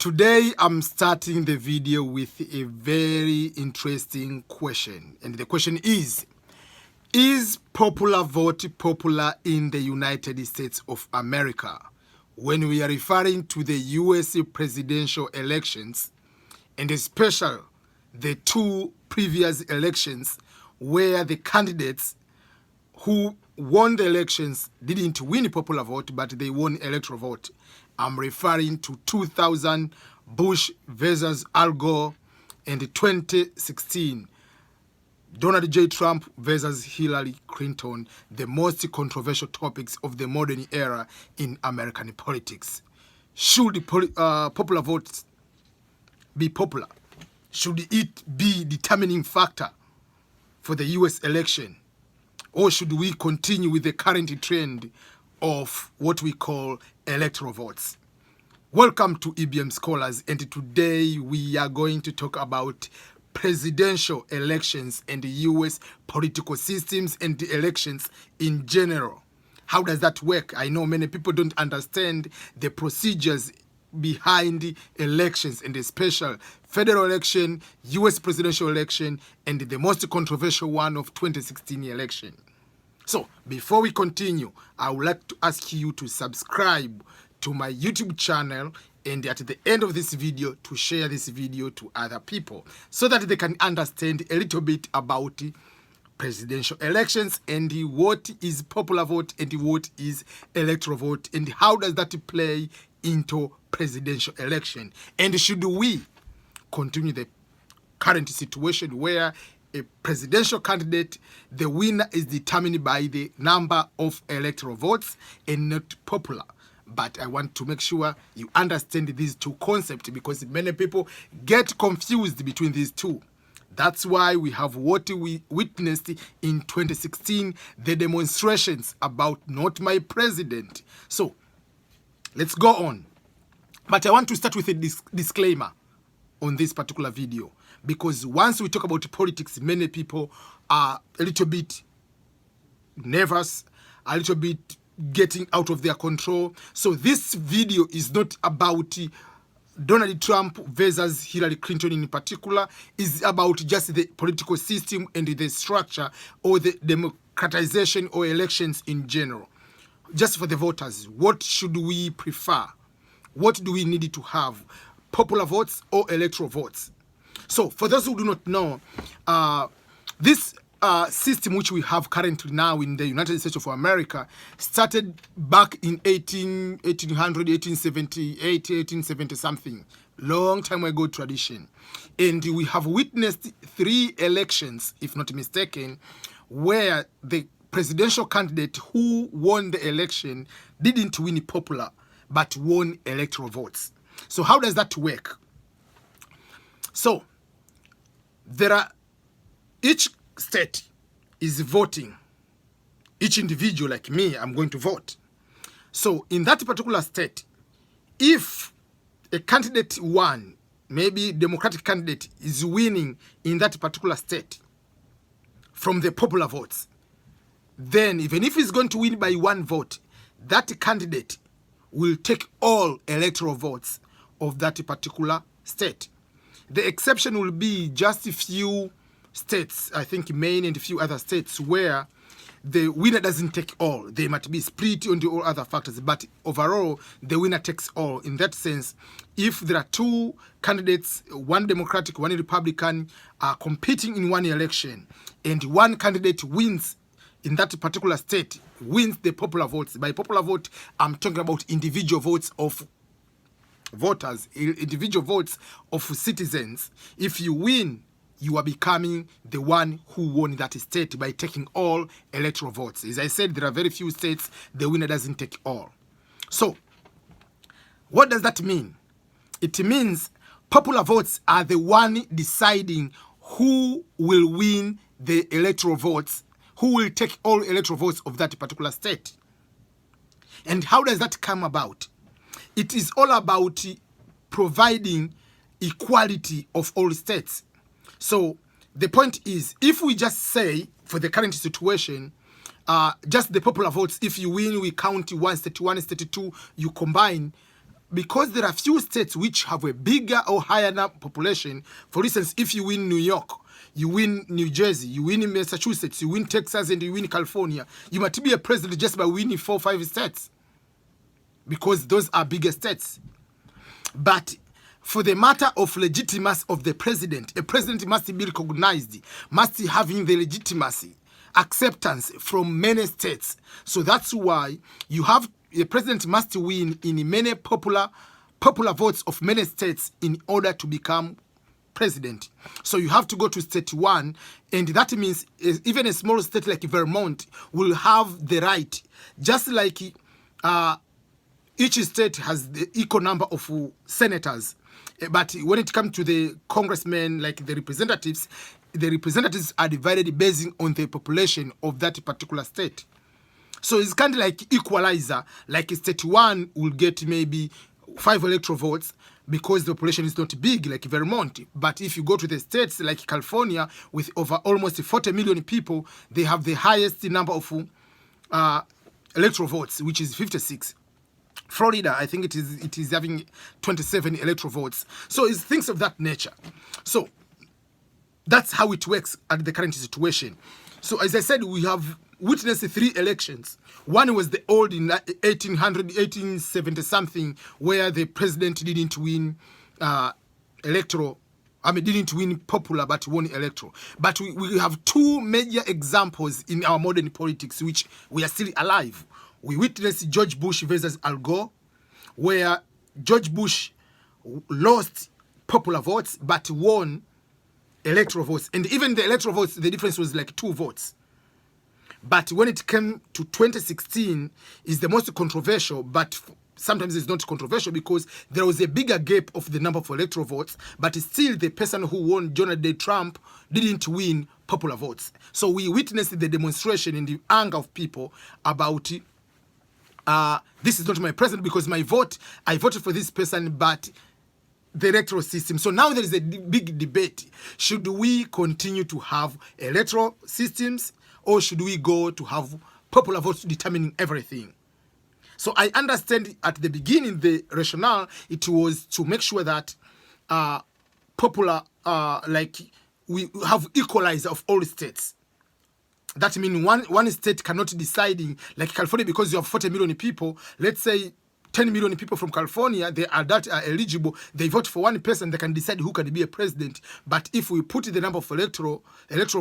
Today, I'm starting the video with a very interesting question. And the question is popular vote popular in the United States of America? When we are referring to the US presidential elections, and especially the two previous elections where the candidates who won the elections didn't win popular vote, but they won electoral vote. I'm referring to 2000 Bush versus Al Gore and 2016 Donald J. Trump versus Hillary Clinton, the most controversial topics of the modern era in American politics. Should popular votes be popular? Should it be determining factor for the US election? Or should we continue with the current trend of what we call electoral votes? Welcome to EBM Scholars, and today we are going to talk about presidential elections and the US political systems and the elections in general. How does that work? I know many people don't understand the procedures behind elections, and the special federal election, US presidential election, and the most controversial one of 2016 election. So before we continue, I would like to ask you to subscribe to my YouTube channel, and at the end of this video to share this video to other people so that they can understand a little bit about presidential elections and what is popular vote and what is electoral vote and how does that play into presidential election. And should we continue the current situation where a presidential candidate, the winner is determined by the number of electoral votes and not popular? But I want to make sure you understand these two concepts because many people get confused between these two. That's why we have what we witnessed in 2016, the demonstrations about not my president. So let's go on. But I want to start with a disclaimer on this particular video, because once we talk about politics, many people are a little bit nervous, a little bit getting out of their control. So this video is not about Donald Trump versus Hillary Clinton in particular. It's about just the political system and the structure or the democratization or elections in general. Just for the voters, what should we prefer? What do we need to have? Popular votes or electoral votes? So for those who do not know, this system which we have currently now in the United States of America started back in 1800, 1878, 1870 something, long time ago tradition. And we have witnessed 3 elections, if not mistaken, where the presidential candidate who won the election didn't win popular, but won electoral votes. So how does that work? So there are each state is voting. Each individual like me, I'm going to vote. So in that particular state, if a candidate won, maybe Democratic candidate is winning in that particular state from the popular votes, then even if he's going to win by 1 vote, that candidate will take all electoral votes of that particular state. The exception will be just a few states, I think Maine and a few other states, where the winner doesn't take all. They might be split on the all other factors, but overall, the winner takes all. In that sense, if there are 2 candidates, one Democratic, one Republican, competing in one election, and one candidate wins in that particular state, wins the popular votes. By popular vote, I'm talking about individual votes of voters, individual votes of citizens. If you win, you are becoming the one who won that state by taking all electoral votes. As I said, there are very few states the winner doesn't take all. So, what does that mean? It means popular votes are the one deciding who will win the electoral votes, who will take all electoral votes of that particular state. And how does that come about? It is all about providing equality of all states. So the point is, if we just say, for the current situation, just the popular votes, if you win, we count 1 state, 1 state, 2, you combine, because there are few states which have a bigger or higher population. For instance, if you win New York, you win New Jersey, you win Massachusetts, you win Texas, and you win California, you might be a president just by winning 4 or 5 states, because those are bigger states. But for the matter of legitimacy of the president, a president must be recognized, must having the legitimacy, acceptance from many states. So that's why you have the president must win in many popular votes of many states in order to become president. So you have to go to state 1, and that means even a small state like Vermont will have the right, just like each state has the equal number of senators. But when it comes to the congressmen, like the representatives are divided based on the population of that particular state. So it's kind of like equalizer, like state 1 will get maybe 5 electoral votes because the population is not big like Vermont. But if you go to the states like California with over almost 40 million people, they have the highest number of electoral votes, which is 56. Florida, I think it is having 27 electoral votes. So it's things of that nature. So that's how it works at the current situation. So as I said, we have witnessed 3 elections. One was the old in 1870 something, where the president didn't win didn't win popular, but won electoral. But we have 2 major examples in our modern politics, which we are still alive. We witnessed George Bush versus Al Gore, where George Bush lost popular votes but won electoral votes. And even the electoral votes, the difference was like 2 votes. But when it came to 2016, is the most controversial, but sometimes it's not controversial because there was a bigger gap of the number of electoral votes, but still the person who won, Donald J. Trump, didn't win popular votes. So we witnessed the demonstration and the anger of people about this is not my president because I voted for this person, but the electoral system. So now there is a big debate. Should we continue to have electoral systems, or should we go to have popular votes determining everything? So I understand at the beginning the rationale, it was to make sure that popular, like we have equalizer of all states. That means one state cannot deciding, like California, because you have 40 million people, let's say 10 million people from California, they are eligible, they vote for one person, they can decide who can be a president. But if we put the number of electoral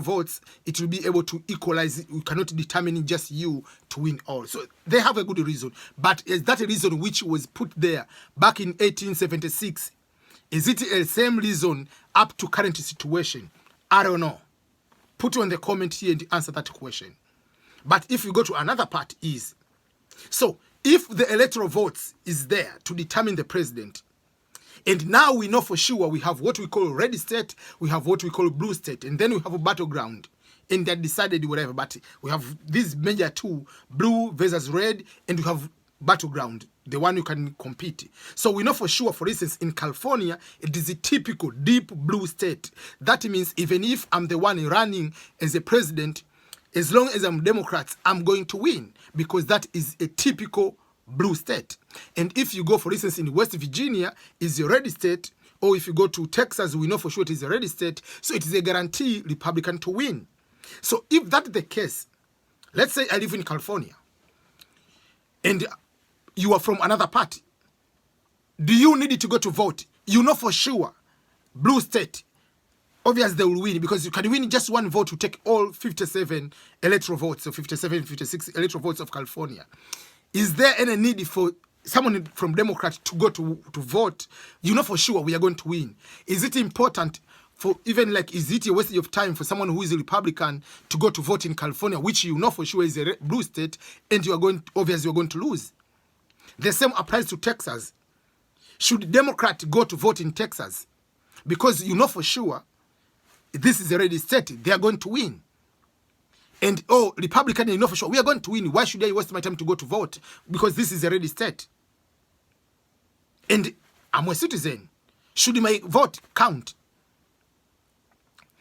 votes, it will be able to equalize. We cannot determine just you to win all. So they have a good reason. But is that a reason which was put there back in 1876? Is it the same reason up to current situation? I don't know. Put on the comment here and answer that question. But if you go to another part is, so if the electoral votes is there to determine the president, and now we know for sure we have what we call red state, we have what we call blue state, and then we have a battleground, and they decided whatever, but we have these major 2, blue versus red, and we have battleground, the one you can compete. So we know for sure, for instance, in California, it is a typical deep blue state. That means even if I'm the one running as a president, as long as I'm Democrat, I'm going to win, because that is a typical blue state. And if you go, for instance, in West Virginia, is a red state, or if you go to Texas, we know for sure it is a red state, so it is a guarantee Republican to win. So if that's the case, let's say I live in California, and you are from another party, do you need to go to vote? You know for sure, blue state, obviously they will win, because you can win just one vote to take all 57 electoral votes, or 57, 56 electoral votes of California. Is there any need for someone from Democrat to go to vote? You know for sure we are going to win. Is it important for even like, is it a waste of time for someone who is a Republican to go to vote in California, which you know for sure is a blue state, and you are going, obviously you're going to lose? The same applies to Texas. Should Democrat go to vote in Texas? Because you know for sure this is a red state, they are going to win. And Republican, you know for sure we are going to win. Why should I waste my time to go to vote? Because this is a red state. And I'm a citizen. Should my vote count?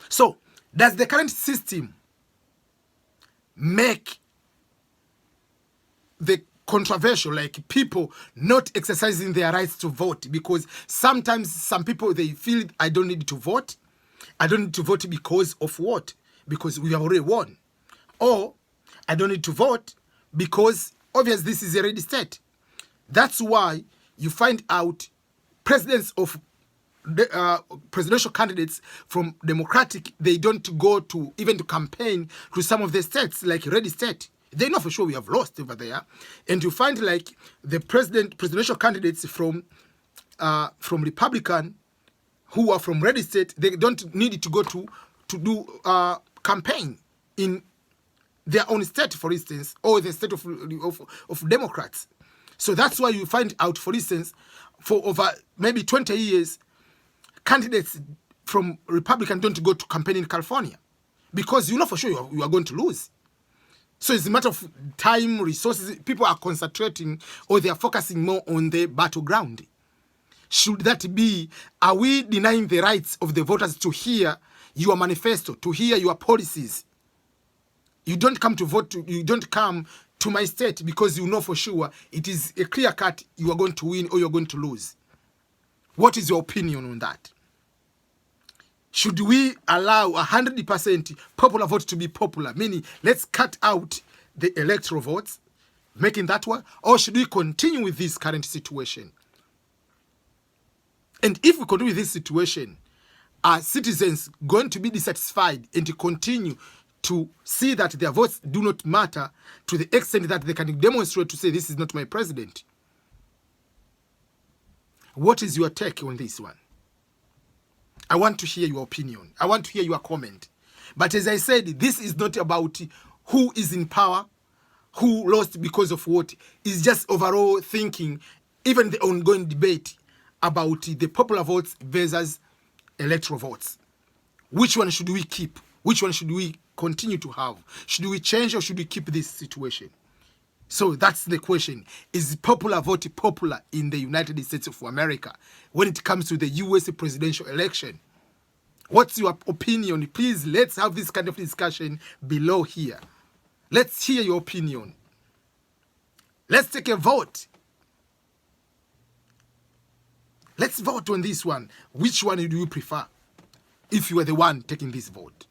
So, does the current system make the controversial, like people not exercising their rights to vote, because sometimes some people, they feel I don't need to vote. I don't need to vote because of what? Because we have already won. Or I don't need to vote because obviously this is a red state. That's why you find out presidents of presidential candidates from Democratic, they don't go to even to campaign to some of the states like red state. They know for sure we have lost over there. And you find like the presidential candidates from Republican who are from red state, they don't need to go to do campaign in their own state, for instance, or the state of Democrats. So that's why you find out, for instance, for over maybe 20 years, candidates from Republican don't go to campaign in California because you know for sure you are going to lose. So it's a matter of time, resources. People are concentrating or they are focusing more on the battleground. Should that be, are we denying the rights of the voters to hear your manifesto, to hear your policies? You don't come to vote, you don't come to my state because you know for sure it is a clear cut you are going to win or you're going to lose. What is your opinion on that? Should we allow 100% popular vote to be popular? Meaning, let's cut out the electoral votes, making that one, or should we continue with this current situation? And if we continue with this situation, are citizens going to be dissatisfied and to continue to see that their votes do not matter to the extent that they can demonstrate to say, this is not my president? What is your take on this one? I want to hear your opinion. I want to hear your comment. But as I said, this is not about who is in power, who lost because of what. It's just overall thinking, even the ongoing debate about the popular votes versus electoral votes. Which one should we keep? Which one should we continue to have? Should we change or should we keep this situation? So that's the question. Is popular vote popular in the United States of America when it comes to the US presidential election? What's your opinion? Please, let's have this kind of discussion below here. Let's hear your opinion. Let's take a vote. Let's vote on this one. Which one do you prefer if you are the one taking this vote?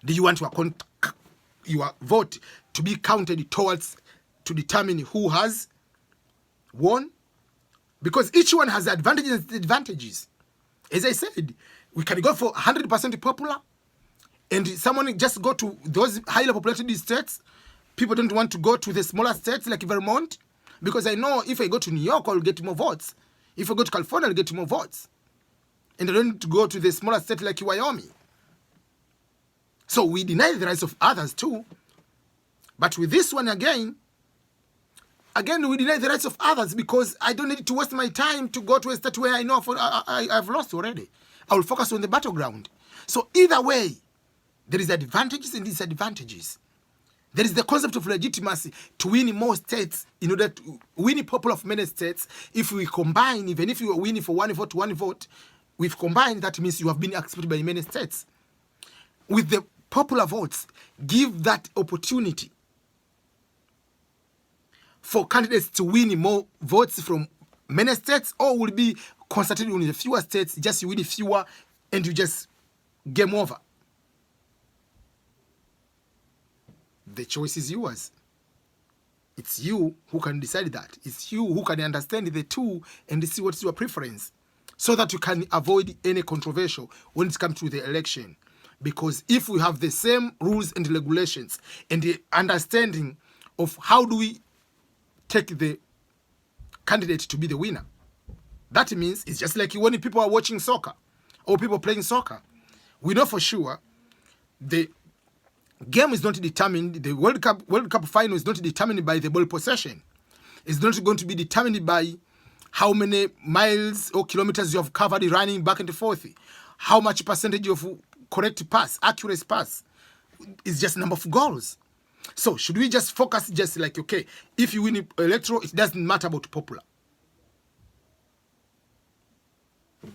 Do you want your vote to be counted towards to determine who has won? Because each one has advantages and disadvantages. As I said, we can go for 100% popular and someone just go to those highly populated states. People don't want to go to the smaller states like Vermont because I know if I go to New York, I'll get more votes. If I go to California, I'll get more votes. And I don't need to go to the smaller state like Wyoming. So we deny the rights of others too. But with this one again, we deny the rights of others because I don't need to waste my time to go to a state where I know I've lost already. I will focus on the battleground. So either way, there is advantages and disadvantages. There is the concept of legitimacy to win more states in order to win popular of many states. If we combine, even if you are winning for one vote, we've combined, that means you have been accepted by many states. With the popular votes, give that opportunity for candidates to win more votes from many states, or will be concentrated on the fewer states, just you win fewer and you just game over. The choice is yours. It's you who can decide that. It's you who can understand the two and see what's your preference so that you can avoid any controversial when it comes to the election. Because if we have the same rules and regulations and the understanding of how do we take the candidate to be the winner, that means it's just like when people are watching soccer or people playing soccer. We know for sure the game is not determined, the World Cup final is not determined by the ball possession. It's not going to be determined by how many miles or kilometers you have covered running back and forth, how much percentage of correct pass, accurate pass. It's just number of goals. So should we just focus just like, okay, if you win electoral, it doesn't matter about popular.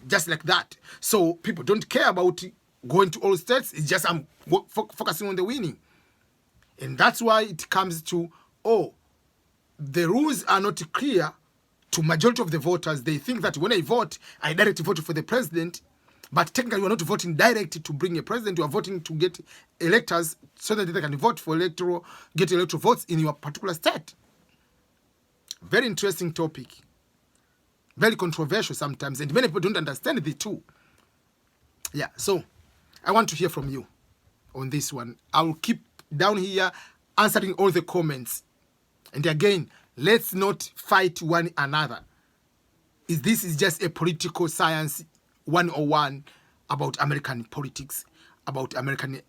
Just like that. So people don't care about going to all states. It's just I'm focusing on the winning. And that's why it comes to or the rules are not clear to majority of the voters. They think that when I vote, I directly vote for the president, but technically you're not voting directly to bring a president, you are voting to get electors so that they can vote for get electoral votes in your particular state. Very interesting topic. Very controversial sometimes, and many people don't understand the two. Yeah, so I want to hear from you on this one. I will keep down here answering all the comments. And again, let's not fight one another. This is just a political science 101 about American politics, about American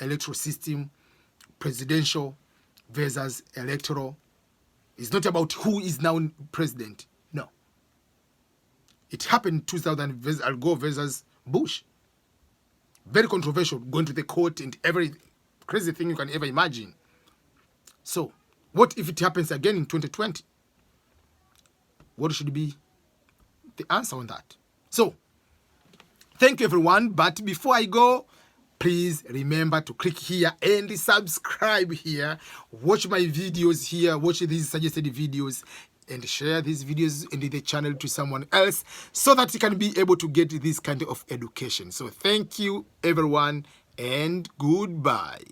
electoral system, presidential versus electoral. It's not about who is now president. No. It happened 2000 Al Gore versus Bush. Very controversial, going to the court and every crazy thing you can ever imagine. So, what if it happens again in 2020? What should be the answer on that? So, thank you everyone. But before I go, please remember to click here and subscribe here. Watch my videos here. Watch these suggested videos and share these videos in the channel to someone else so that you can be able to get this kind of education. So thank you everyone and goodbye.